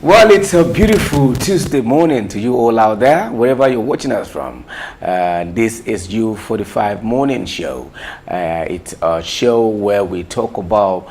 Well, it's a beautiful Tuesday morning to you all out there, wherever you're watching us from. This is U45 Morning Show. It's a show where we talk about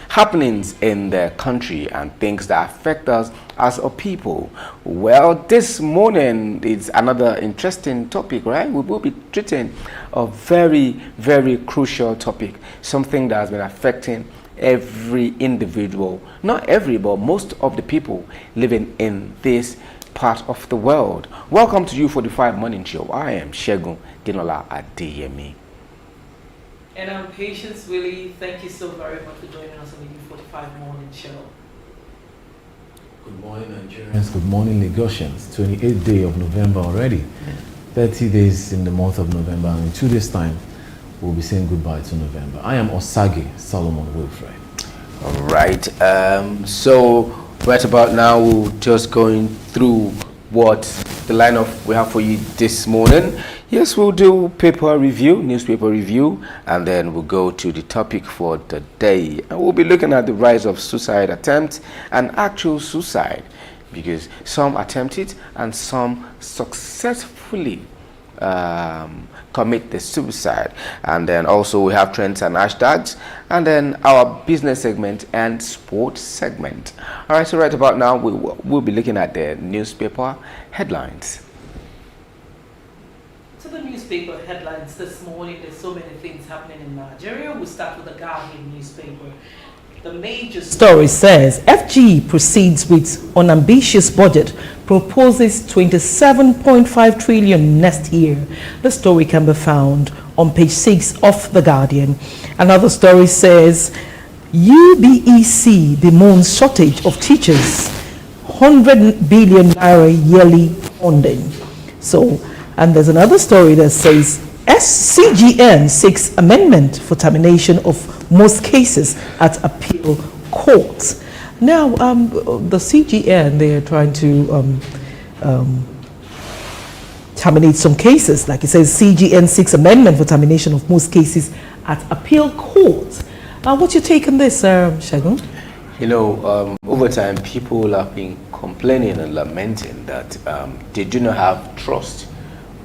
happenings in the country and things that affect us as a people. Well, this morning it's another interesting topic, right? We will be treating a very, very crucial topic, something that has been affecting every individual, not every, but most of the people living in this part of the world. Welcome to U45 Morning Show. I am Segun Dinola Adeyemi. And I'm Patience Willie. Thank you so very much for joining us on the U45 Morning Show. Good morning, Nigerians. Good morning, Lagosians. 28th day of November already. 30 days in the month of November, and in 2 days' time, we'll be saying goodbye to November. I am Osage Solomon Wilfred. All right. So right about now, we're just going through what the lineup we have for you this morning. Yes, we'll do paper review, newspaper review, and then we'll go to the topic for the day. And we'll be looking at the rise of suicide attempts and actual suicide, because some attempt it and some successfully commit the suicide. And then also we have trends and hashtags, and then our business segment and sports segment. All right, so right about now we'll be looking at the newspaper headlines. To the newspaper headlines this morning, there's so many things happening in Nigeria. We'll start with the Guardian newspaper. The major story says FG proceeds with unambitious budget, proposes 27.5 trillion next year. The story can be found on page 6 of The Guardian. Another story says UBEC bemoans shortage of teachers, 100 billion naira yearly funding. And there's another story that says SCGN seeks amendment for termination of most cases at appeal courts. Now, the CGN, they're trying to terminate some cases. Like it says, CGN seeks amendment for termination of most cases at appeal courts. What's your take on this, Segun? You know, over time, people have been complaining and lamenting that they do not have trust,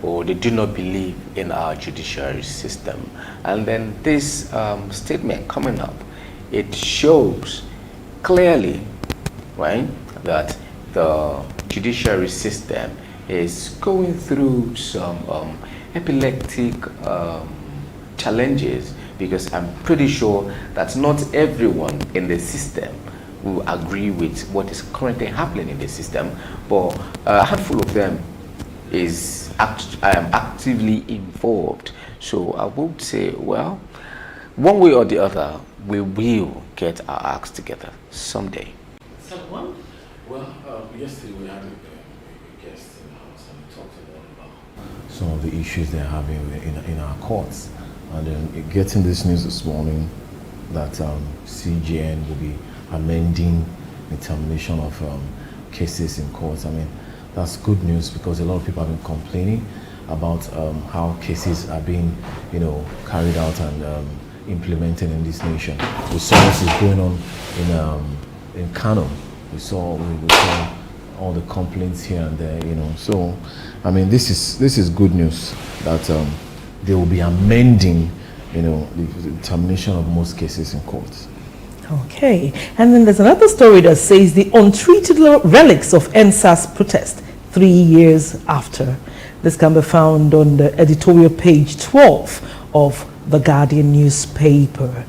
or they do not believe in our judiciary system. And then this statement coming up, it shows clearly, right, that the judiciary system is going through some epileptic challenges, because I'm pretty sure that not everyone in the system will agree with what is currently happening in the system, but a handful of them I am actively involved. So I would say, well, one way or the other, we will get our acts together someday. Someone? Well, yesterday we had a guest in the house, and we talked a lot about some of the issues they're having in our courts. And then getting this news this morning that CGN will be amending the termination of cases in courts. I mean, that's good news, because a lot of people have been complaining about how cases are being, carried out and implemented in this nation. We saw this is going on in Kano. We saw all the complaints here and there, So, I mean, this is good news that they will be amending, the termination of most cases in courts. Okay, and then there's another story that says the untreated relics of NSAS protest 3 years after. This can be found on the editorial page 12 of The Guardian newspaper.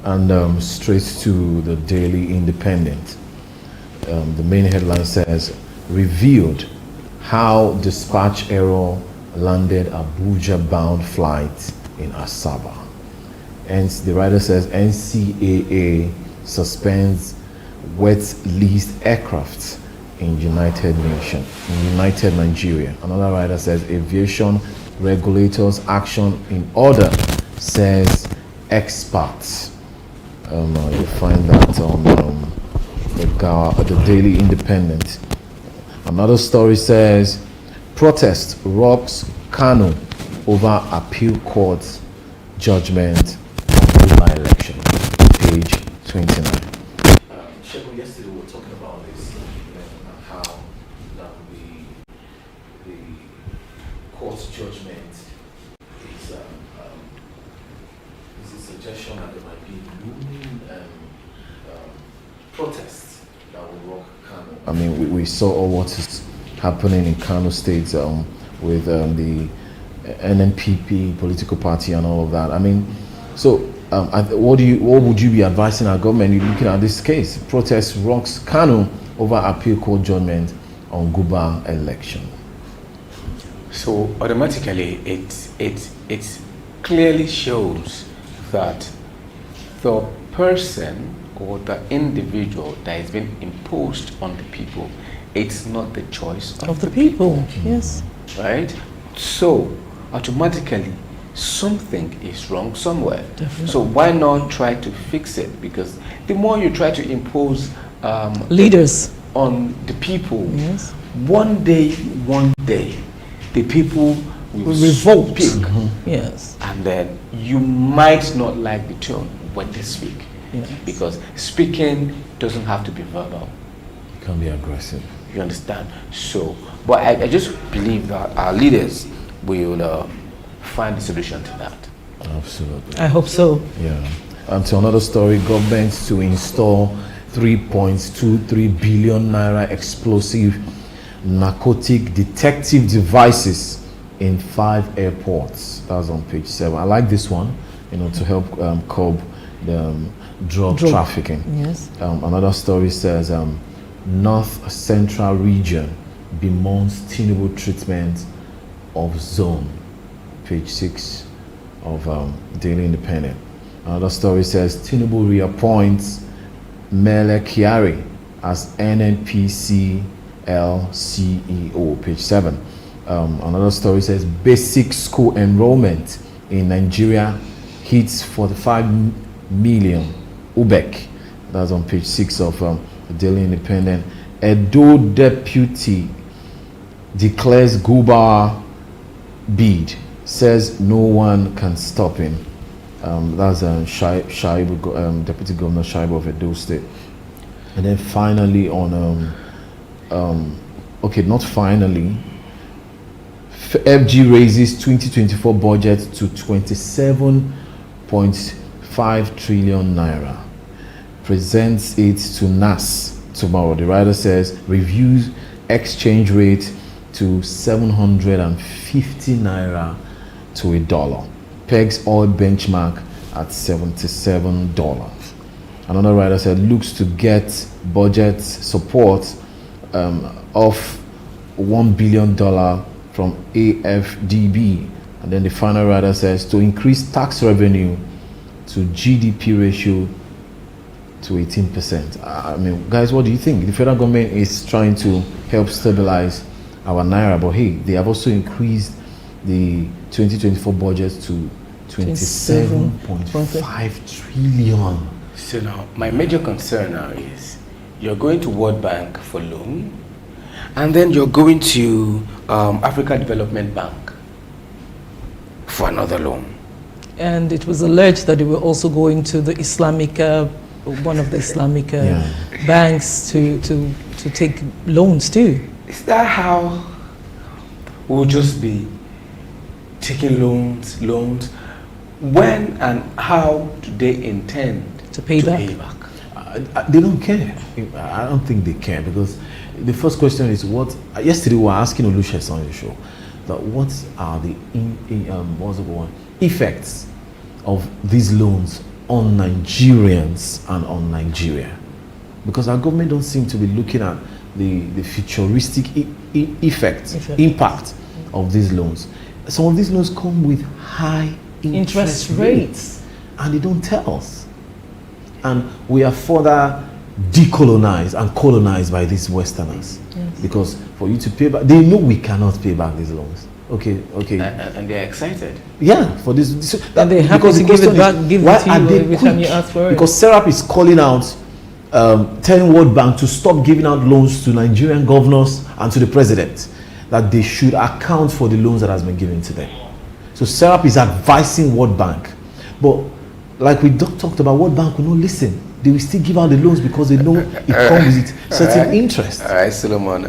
And straight to the Daily Independent. The main headline says, revealed how dispatch error landed Abuja-bound flight in Asaba. And the writer says NCAA suspends wet leased aircraft in United Nigeria. Another writer says aviation regulators action in order, says experts. You find that on the Daily Independent. Another story says protest rocks Kano over appeal court judgment by election. Page 29. court's judgment is a suggestion that there might be looming protests that will rock Kano. I mean, we saw all what is happening in Kano State with the NNPP political party and all of that. I mean, so what would you be advising our government? You're looking at this case, protest rocks Kano over appeal court judgment on Guba election. So automatically, it clearly shows that the person or the individual that has been imposed on the people, it's not the choice Of the people, yes. right? So automatically, something is wrong somewhere. Definitely. So why not try to fix it? Because the more you try to impose Leaders, on the people, yes. one day, the people will Revolt. speak, Yes. and then you might not like the tone when they speak, Yes. because speaking doesn't have to be verbal. It can be aggressive. You understand? So, but I just believe that our leaders will find the solution to that. Absolutely. I hope so. Yeah. And to another story, government to install 3.23 billion naira explosive narcotic detective devices in 5 airports. That's on page 7. I like this one, to help curb the drug trafficking. Yes. Another story says North Central Region bemoans Tinubu treatment of zone. Page 6 of Daily Independent. Another story says Tinubu reappoints Mele Kyari as NNPCL CEO. Page 7. Another story says basic school enrollment in Nigeria hits 45 million. UBEC. That's on page 6 of the Daily Independent. Edo deputy declares Guba bid, says no one can stop him. That's Shaibu, Deputy Governor Shaibu of Edo State. And then finally on, not finally, FG raises 2024 budget to 27.5 trillion naira. Presents it to NAS tomorrow. The writer says reviews exchange rate to 750 naira to $1. Pegs oil benchmark at $77. Another writer said looks to get budget support of $1 billion from AFDB. And then the final writer says to increase tax revenue to GDP ratio to 18%. I mean, guys, what do you think? The federal government is trying to help stabilize our naira, but hey, they have also increased the 2024 budget to 27.5 trillion. So now, my major concern now is you're going to World Bank for loan, and then you're going to Africa Development Bank for another loan. And it was alleged that they were also going to the Islamic, one of the Islamic banks to take loans too. Is that how we'll just be taking loans? When and how do they intend To pay back? They don't care. I don't think they care, because the first question is what. Yesterday we were asking Olusegun on the show that what are the effects of these loans on Nigerians and on Nigeria, because our government don't seem to be looking at the futuristic impact of these loans. Some of these loans come with high interest rates, and they don't tell us. And we are further decolonized and colonized by these Westerners. Yes. Because for you to pay back, they know we cannot pay back these loans. Okay. And they're excited. Yeah, for this. And they're happy to give it back, give it to you every time you ask for it. Because Serap is calling out, telling World Bank to stop giving out loans to Nigerian governors and to the president, that they should account for the loans that has been given to them. So Serap is advising World Bank. But like we talked about, World Bank will not listen. They will still give out the loans because they know it comes with certain interest. All right, Solomon,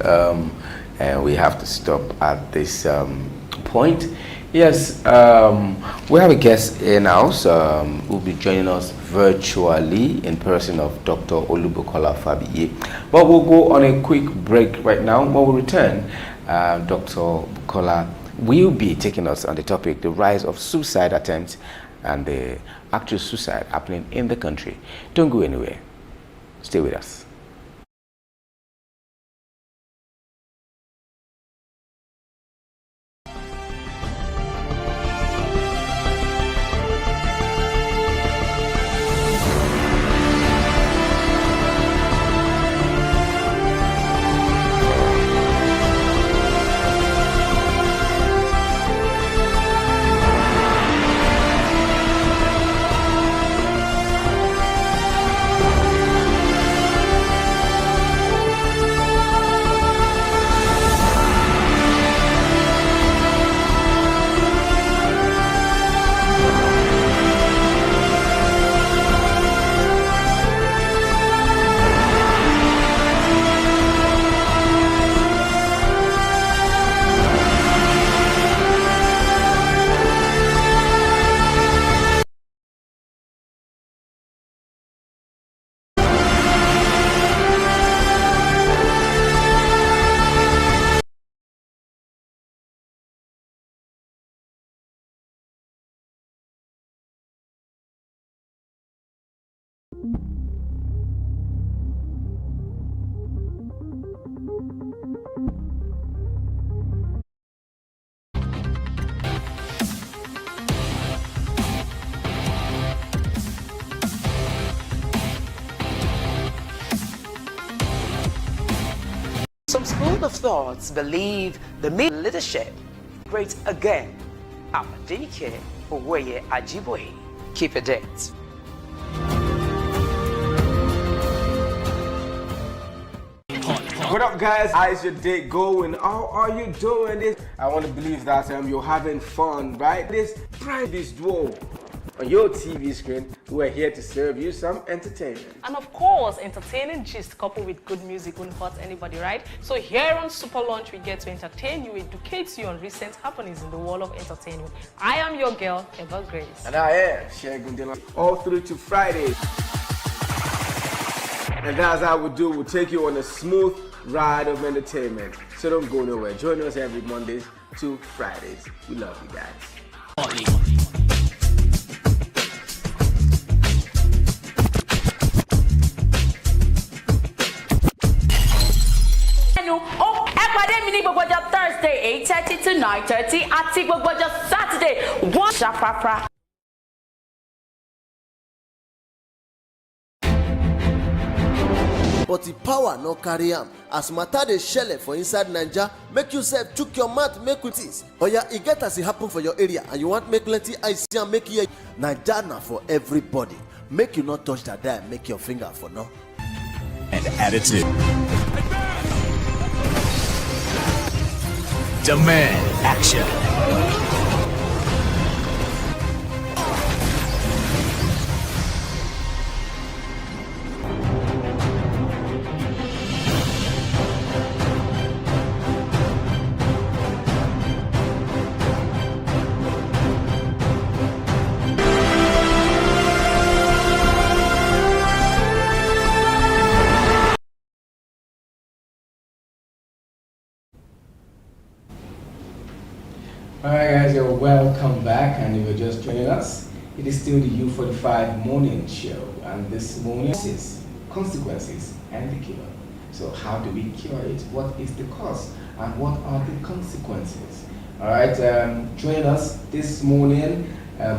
we have to stop at this point. Yes, we have a guest in house who will be joining us virtually in person of Dr. Olubukola Fabiyi. But we'll go on a quick break right now. When we return, Dr. Bukola will be taking us on the topic, the rise of suicide attempts and the actual suicide happening in the country. Don't go anywhere. Stay with us. Some school of thoughts believe the main leadership great again. Amadike Owoye Ajiboye. Keep it date. What up, guys? How's your day going? How are you doing this? I want to believe that you're having fun, right? This private duo on your TV screen, we're here to serve you some entertainment. And of course, entertaining gist coupled with good music won't hurt anybody, right? So here on Super Lunch, we get to entertain you, educate you on recent happenings in the world of entertainment. I am your girl, Eva Grace. And I am Shegun Dylan. All through to Fridays. And that's how we do. We'll take you on a smooth ride of entertainment. So don't go nowhere. Join us every Mondays to Fridays. We love you guys. Thursday 8:30 to 9:30 àti gbogbo ọjọ́ Saturday 1 ṣàpàpà. But the power no carry am as matter dey shele for inside Naija. Make you sef chook your mouth make with this. Oya, e get as e happen for your area and you want make plenty eyes see am make hear. Naija na for everybody. Make you not touch that dime, make your finger for no. And attitude. Demand action. Alright guys, you're welcome back, and if you're just joining us, it is still the U45 morning show, and this morning is consequences and the cure. So how do we cure it? What is the cause and what are the consequences? Alright, joining us this morning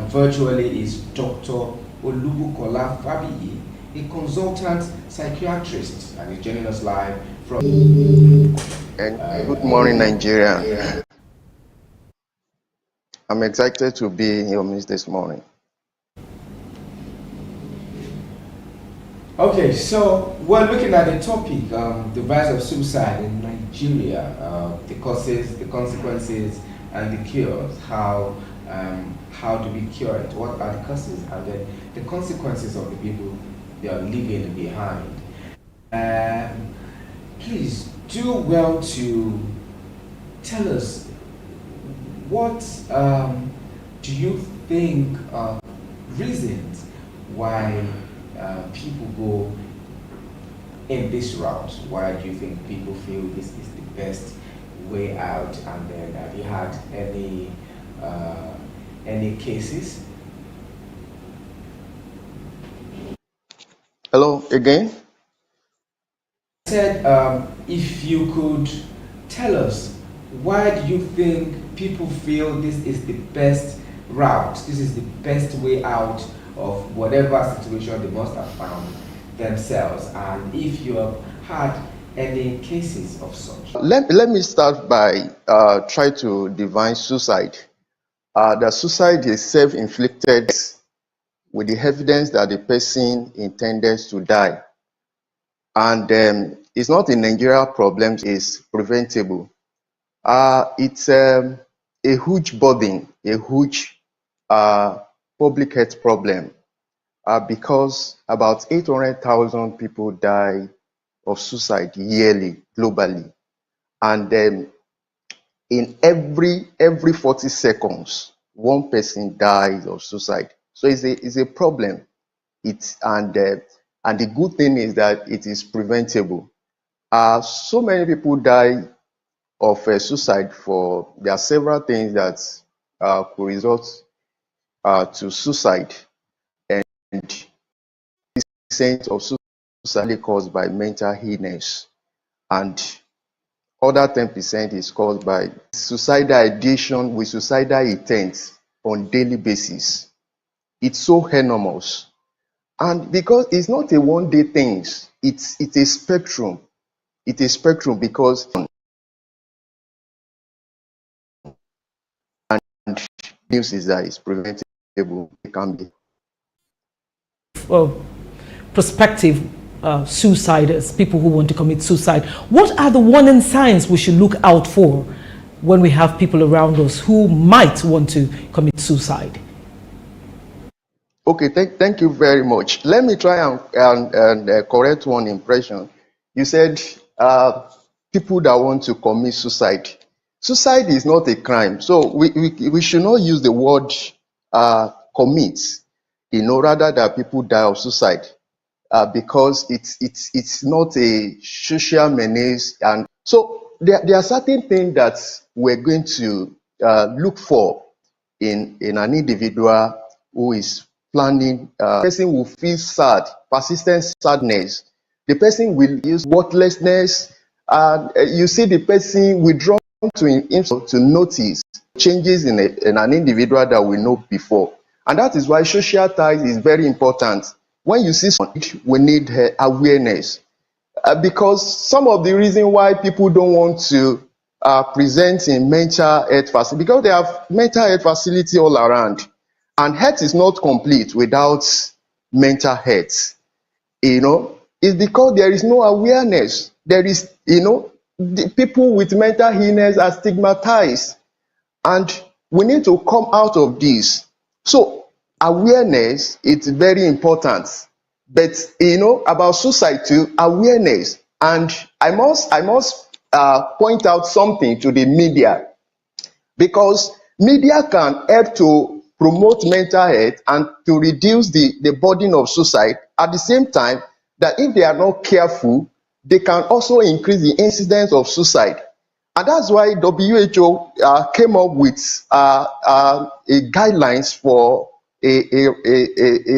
virtually is Dr. Olubukola Fabiyi, a consultant psychiatrist, and he's joining us live from... And good morning, Nigeria. I'm excited to be in your midst this morning. Okay, so we're looking at the topic, the rise of suicide in Nigeria, the causes, the consequences, and the cures. How do we cure it? What are the causes and the consequences of the people they are leaving behind? Please do well to tell us what do you think are reasons why people go in this route? Why do you think people feel this is the best way out? And then have you had any cases? Hello again. I said, if you could tell us, why do you think people feel this is the best route, this is the best way out of whatever situation they must have found themselves, and if you have had any cases of such? Let me start by try to define suicide. The suicide is self-inflicted with the evidence that the person intended to die. And it's not a Nigeria problem, it's preventable. It's a huge burden, a huge public health problem, because about 800,000 people die of suicide yearly, globally. And in every 40 seconds, one person dies of suicide. So it's a problem. And the good thing is that it is preventable. So many people die of suicide there are several things that could result to suicide, and percent of suicide caused by mental illness, and other 10% is caused by suicidal ideation with suicidal intent on daily basis. It's so enormous. And because it's not a one-day thing, it's a spectrum. It's a spectrum because and news is that it's preventable. It can be. Prospective suiciders, people who want to commit suicide, what are the warning signs we should look out for when we have people around us who might want to commit suicide? Okay, thank you very much. Let me try and correct one impression. You said people that want to commit suicide. Suicide is not a crime, so we should not use the word commit, rather that people die of suicide, because it's not a social menace. And so there are certain things that we're going to look for in an individual who is planning. Person will feel sad, persistent sadness. The person will use worthlessness, and you see the person withdraw to himself to notice changes in an individual that we know before. And that is why social ties is very important. When you see someone, we need awareness, because some of the reason why people don't want to present in mental health facility, because they have mental health facility all around. And health is not complete without mental health. It's because there is no awareness. There is, the people with mental illness are stigmatized. And we need to come out of this. So awareness is very important. But, about suicide too, awareness. And I must point out something to the media, because media can help to promote mental health and to reduce the burden of suicide. At the same time, that if they are not careful, they can also increase the incidence of suicide. And that's why WHO came up with a guidelines for a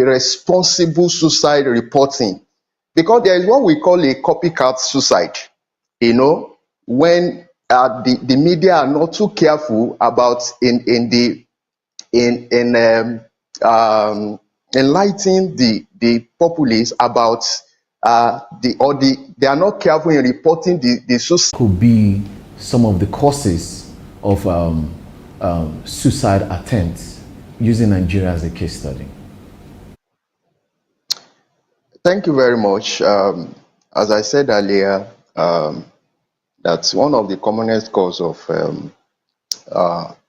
responsible suicide reporting, because there is what we call a copycat suicide. When the media are not too careful about enlightening the populace about they are not careful in reporting the suicide. Could be some of the causes of suicide attempts, using Nigeria as a case study. Thank you very much. As I said earlier, that's one of the commonest cause of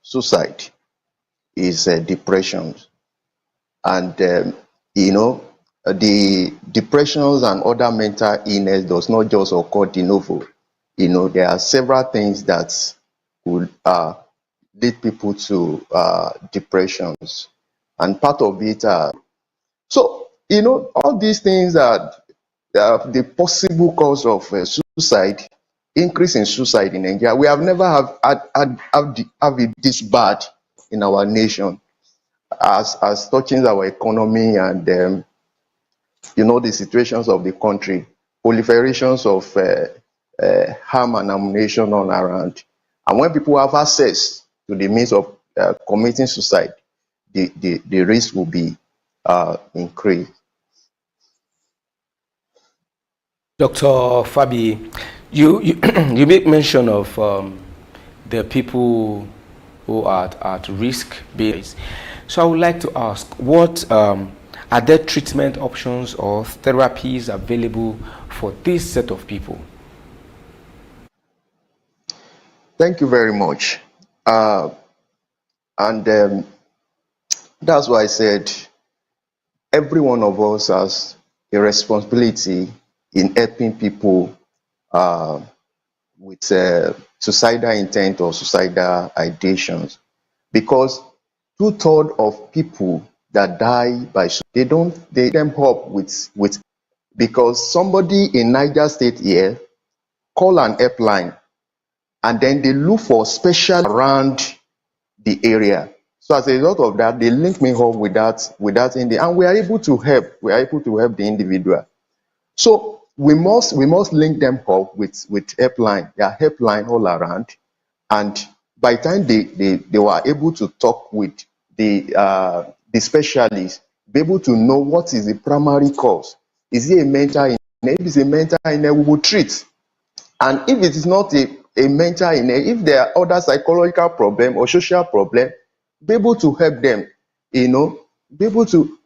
suicide is depression. And the depressions and other mental illness does not just occur de novo. There are several things that could lead people to depressions, and part of it are so all these things are the possible cause of suicide, increase in suicide in Nigeria. We have never have it this bad in our nation as touching our economy and the situations of the country, proliferations of harm and ammunition all around. And when people have access to the means of committing suicide, the risk will be increased. Dr. Fabi, you you make mention of the people who are at risk base. So I would like to ask, what are there treatment options or therapies available for this set of people? Thank you very much. And that's why I said every one of us has a responsibility in helping people with suicidal intent or suicidal ideations, because 2/3 of people that die by suicide, they them up with because somebody in Niger State here call an helpline and then they look for special around the area. So as a result of that, they link me up with that and we are able to help. We are able to help the individual. So we must link them up with helpline. There are helpline all around, and by the time they were able to talk with the specialist, be able to know what is the primary cause. Is it a mental illness? If it's a mental illness, we will treat. And if it is not a mental illness, if there are other psychological problem or social problem, be able to help them, be able to